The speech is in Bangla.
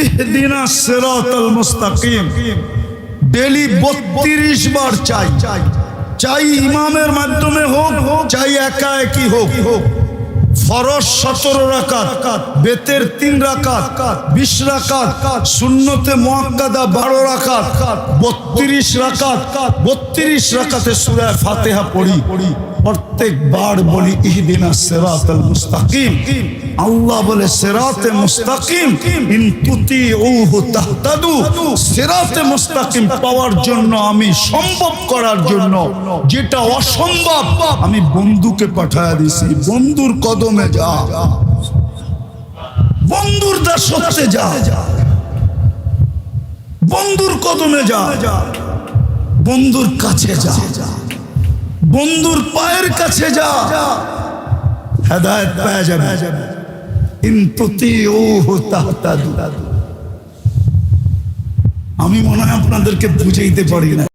ইহদিনাস সিরাতাল মুস্তাকিম ডেলি 32 বার চাই ইমামের মাধ্যমে হোক, চাই একা একই হোক। ফরজ 17 রাকাত, বেতের 3 রাকাত, 20 রাকাত, সুন্নতে মুআক্কাদা 12 রাকাত, 32 রাকাত। 32 রাকাতে সূরা ফাতিহা পড়ি। প্রত্যেকবার বলি ইহদিনাস সিরাতাল মুস্তাকিম। আল্লাহ বলে সিরাতে মুস্তাকিম ইন তুতিউহু তাহতাদু। সিরাতে মুস্তাকিম পাওয়ার জন্য, আমি সম্ভব করার জন্য যেটা অসম্ভব আমি বন্ধুকে পাঠায়া দিছি। বন্ধুর কদমে যা, বন্ধুর দাসত্বে যা, বন্ধুর কদমে যা, বন্ধুর কাছে যা, বন্ধুর পায়ের কাছে যা, হেদায়েত পেয়ে যাবে। ইন তুতিউহু তাহতাদু। আমি মনে হয় আপনাদেরকে বুঝাইতে পারি না।